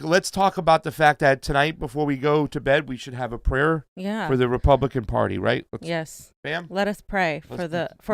let's talk about the fact that tonight, before we go to bed, we should have a prayer for the Republican Party, right? Yes. Bam. Let us pray for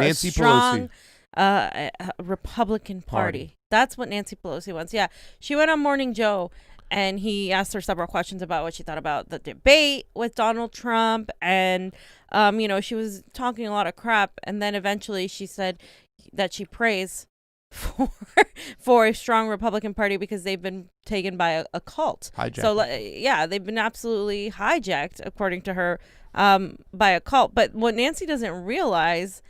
Nancy a strong Pelosi. Republican Party. That's what Nancy Pelosi wants. Yeah. She went on Morning Joe, and he asked her several questions about what she thought about the debate with Donald Trump. And, she was talking a lot of crap. And then eventually she said that she prays for a strong Republican Party because they've been taken by a cult. Hijacked. So, they've been absolutely hijacked, according to her, by a cult. But what Nancy doesn't realize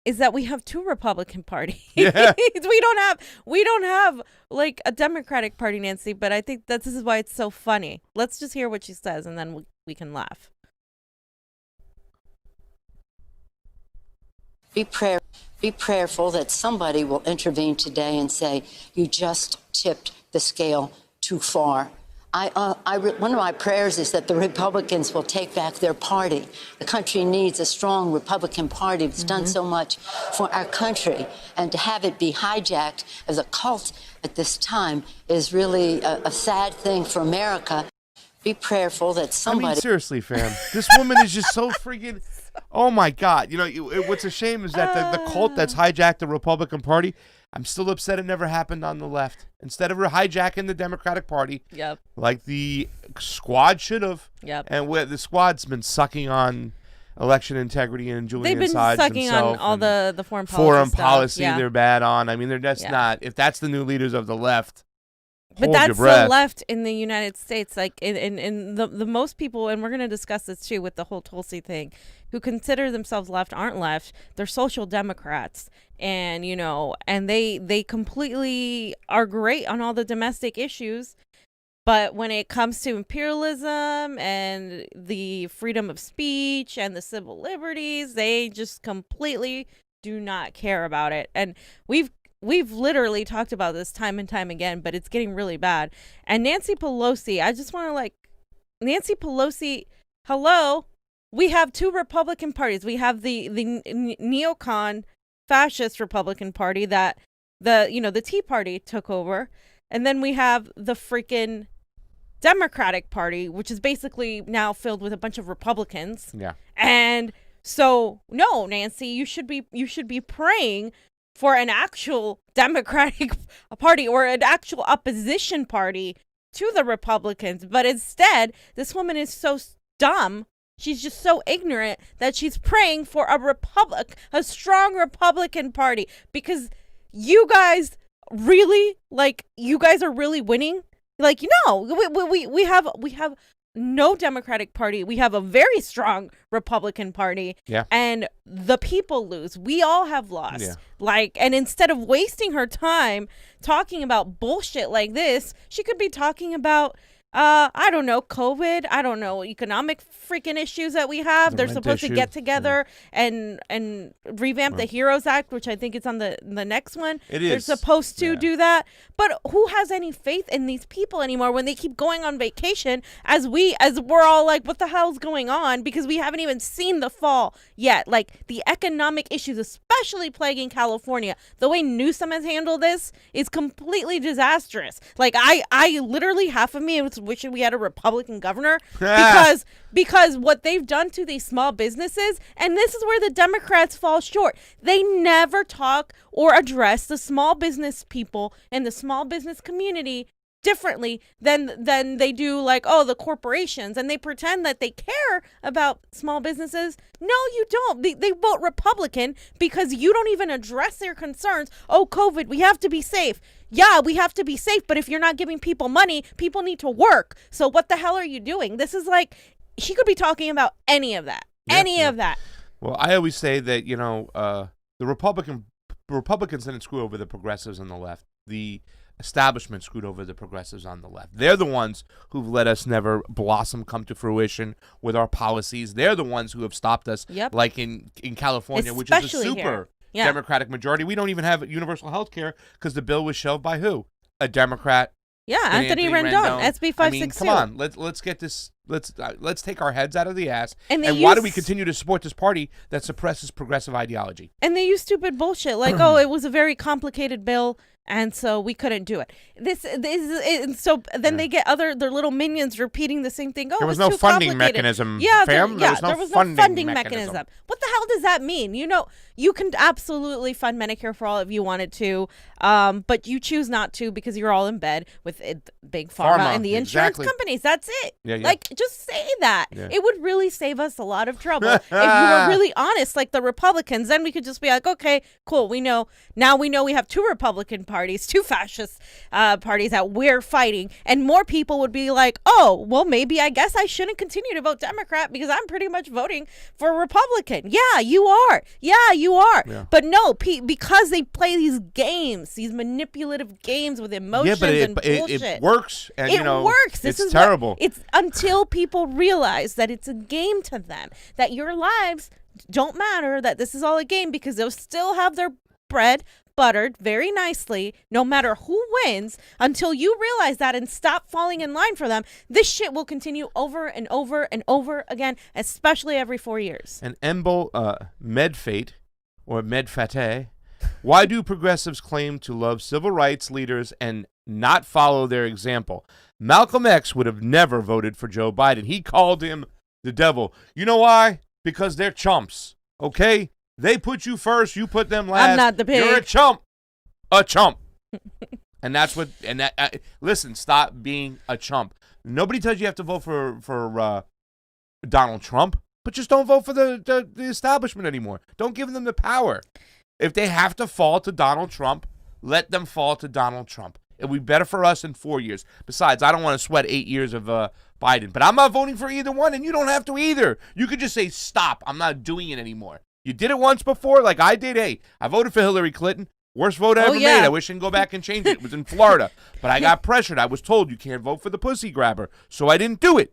is that we have two Republican parties. Yeah. we don't have like a Democratic Party, Nancy, but I think this is why it's so funny. Let's just hear what she says, and then we can laugh. Be prayerful that somebody will intervene today and say, you just tipped the scale too far. One of my prayers is that the Republicans will take back their party. The country needs a strong Republican Party that's done so much for our country. And to have it be hijacked as a cult at this time is really a sad thing for America. Be prayerful that somebody... I mean, seriously, fam. This woman is just so freaking... Oh, my God. What's a shame is that the cult that's hijacked the Republican Party... I'm still upset it never happened on the left. Instead of hijacking the Democratic Party, like the squad should have, and where the squad's been sucking on election integrity and Julian They've been sucking on all the foreign policy they're bad on. I mean, they're just not. If that's the new leaders of the left, but that's the left in the United States. Like in the most people, and we're going to discuss this too with the whole Tulsi thing, who consider themselves left aren't left. They're social democrats. And, and they completely are great on all the domestic issues. But when it comes to imperialism and the freedom of speech and the civil liberties, they just completely do not care about it. And we've literally talked about this time and time again, but it's getting really bad. And Nancy Pelosi, I just want to Nancy Pelosi, hello. We have two Republican parties. We have the neocon fascist Republican Party that the Tea Party took over, and then we have the freaking Democratic Party, which is basically now filled with a bunch of Republicans. Yeah. And so, no, Nancy, you should be praying for an actual Democratic Party or an actual opposition party to the Republicans. But instead, this woman is so dumb. She's just so ignorant that she's praying for a strong Republican Party, because you guys really, you guys are really winning. We have no Democratic Party. We have a very strong Republican Party. Yeah. And the people lose. We all have lost. Yeah. And instead of wasting her time talking about bullshit like this, she could be talking about I don't know, COVID, I don't know, economic freaking issues that we have. They're supposed to get together and revamp the HEROES Act, which I think it's on the next one. They're supposed to do that. But who has any faith in these people anymore when they keep going on vacation as we're all like, what the hell's going on? Because we haven't even seen the fall yet. The economic issues, especially plaguing California, the way Newsom has handled this is completely disastrous. I literally, half of me was wishing we had a Republican governor because what they've done to these small businesses, and this is where the Democrats fall short. They never talk or address the small business people and the small business community differently than they do the corporations, and they pretend that they care about small businesses. No, you don't. They vote Republican because you don't even address their concerns. Oh, COVID, we have to be safe. Yeah, we have to be safe, but if you're not giving people money, people need to work. So what the hell are you doing? This is she could be talking about any of that. Of that. Well, I always say that, the Republicans didn't screw over the progressives on the left. The establishment screwed over the progressives on the left. They're the ones who've let us never blossom, come to fruition with our policies. They're the ones who have stopped us, like in California, which is a super Democratic majority. We don't even have universal health care because the bill was shoved by who? A Democrat. Yeah, Anthony Rendon, SB 562. I mean, come on, let's get this. Let's take our heads out of the ass. And why do we continue to support this party that suppresses progressive ideology? And they use stupid bullshit it was a very complicated bill. And so we couldn't do it. So then they get their little minions repeating the same thing. Oh, there was it's no too funding complicated. mechanism, Yeah, fam. there was no was funding no funding mechanism. What the hell does that mean? You can absolutely fund Medicare for all if you wanted to, but you choose not to because you're all in bed with big pharma and the insurance companies. That's it. Yeah. Like, just say that. Yeah. It would really save us a lot of trouble if you were really honest, like the Republicans. Then we could just be like, okay, cool. We know we have two Republican parties, two fascist parties that we're fighting, and more people would be like, oh, well, maybe I guess I shouldn't continue to vote Democrat because I'm pretty much voting for a Republican. Yeah, you are. Yeah. But no, because they play these games, these manipulative games with emotions and bullshit. It works. And, it works. It's terrible. It's until people realize that it's a game to them, that your lives don't matter, that this is all a game, because they'll still have their bread buttered very nicely no matter who wins. Until you realize that and stop falling in line for them, this shit will continue over and over and over again, especially every 4 years. And Medfate, or Medfate, why do progressives claim to love civil rights leaders and not follow their example? Malcolm X would have never voted for Joe Biden. He called him the devil. You know why? Because they're chumps, okay? They put you first, you put them last. I'm not the pig. You're a chump. A chump. And that's what, listen, stop being a chump. Nobody tells you have to vote for Donald Trump, but just don't vote for the establishment anymore. Don't give them the power. If they have to fall to Donald Trump, let them fall to Donald Trump. It'll be better for us in 4 years. Besides, I don't want to sweat 8 years of Biden, but I'm not voting for either one, and you don't have to either. You could just say, stop, I'm not doing it anymore. You did it once before, like I did. Hey, I voted for Hillary Clinton. Worst vote I ever made. I wish I can go back and change it. It was in Florida. But I got pressured. I was told you can't vote for the pussy grabber. So I didn't do it.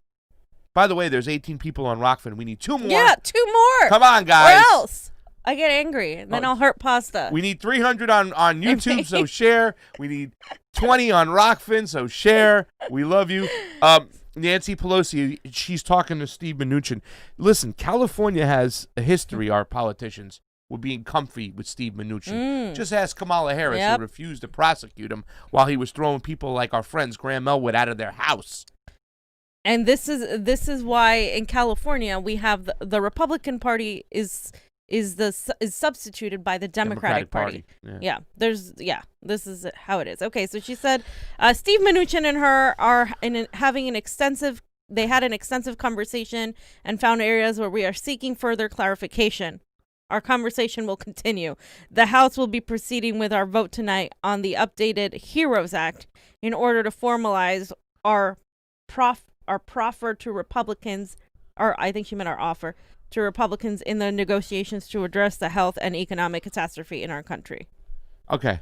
By the way, there's 18 people on Rokfin. We need 2 more. Yeah, 2 more. Come on, guys. Or else I get angry, and then I'll hurt pasta. We need 300 on YouTube, so share. We need 20 on Rokfin, so share. We love you. Nancy Pelosi, she's talking to Steve Mnuchin. Listen, California has a history, our politicians, with being comfy with Steve Mnuchin. Just ask Kamala Harris, who refused to prosecute him while he was throwing people like our friends Graham Elwood out of their house. And this is why in California we have the Republican Party is substituted by the Democratic Party. This is how it is. Okay, so she said Steve Mnuchin and her are having an extensive conversation and found areas where we are seeking further clarification. Our conversation will continue. The House will be proceeding with our vote tonight on the updated HEROES Act in order to formalize our proffer to Republicans, or I think she meant our offer to Republicans in the negotiations to address the health and economic catastrophe in our country. Okay.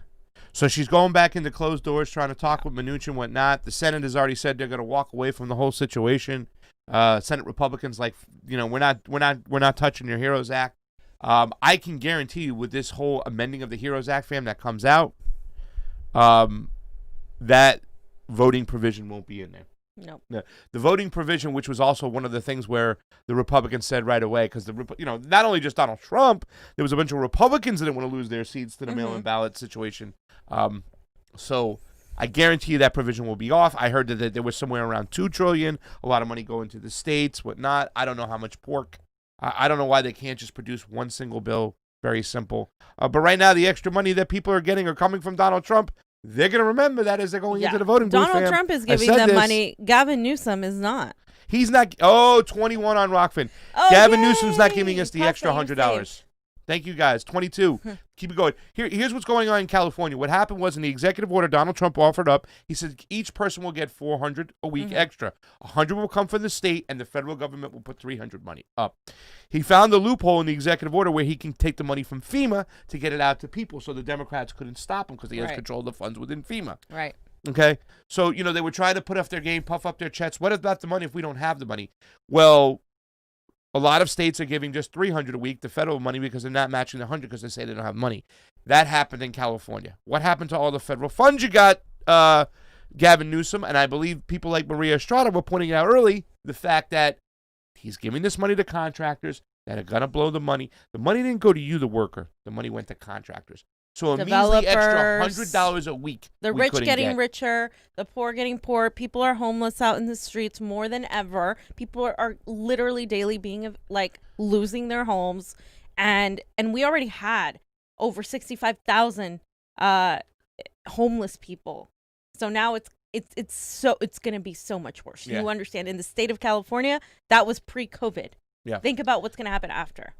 So she's going back into closed doors, trying to talk with Mnuchin and whatnot. The Senate has already said they're going to walk away from the whole situation. Senate Republicans, we're not touching your HEROES Act. I can guarantee you, with this whole amending of the HEROES Act, fam, that comes out, that voting provision won't be in there. No. The voting provision, which was also one of the things where the Republicans said right away, because not only just Donald Trump, there was a bunch of Republicans that didn't want to lose their seats to the mail-in ballot situation. So I guarantee you that provision will be off. I heard that there was somewhere around $2 trillion, a lot of money going to the states, whatnot. I don't know how much pork. I don't know why they can't just produce one single bill. Very simple. But right now, the extra money that people are getting are coming from Donald Trump. They're going to remember that as they're going into the voting booth. Donald Trump is giving them money. Gavin Newsom is not. He's not. 21 on Rokfin. Gavin Newsom's not giving us the extra $100. Thank you, guys. 22. Keep it going. Here's what's going on in California. What happened was, in the executive order Donald Trump offered up, he said each person will get $400 a week extra. $100 will come from the state, and the federal government will put $300 money up. He found the loophole in the executive order where he can take the money from FEMA to get it out to people, so the Democrats couldn't stop him because he has control of the funds within FEMA. Right. Okay? So, they were trying to put up their game, puff up their chests. What about the money if we don't have the money? Well, a lot of states are giving just $300 a week, the federal money, because they're not matching the $100 because they say they don't have money. That happened in California. What happened to all the federal funds you got, Gavin Newsom? And I believe people like Maria Estrada were pointing out early the fact that he's giving this money to contractors that are going to blow the money. The money didn't go to you, the worker. The money went to contractors. So a measly extra Developers, $100 a week. The we rich couldn't getting get. richer, the poor getting poor. People are homeless out in the streets more than ever. People are literally daily being like losing their homes, and we already had over 65,000 homeless people. So now it's going to be so much worse. Yeah. You understand? In the state of California, that was pre-COVID. Yeah. Think about what's going to happen after.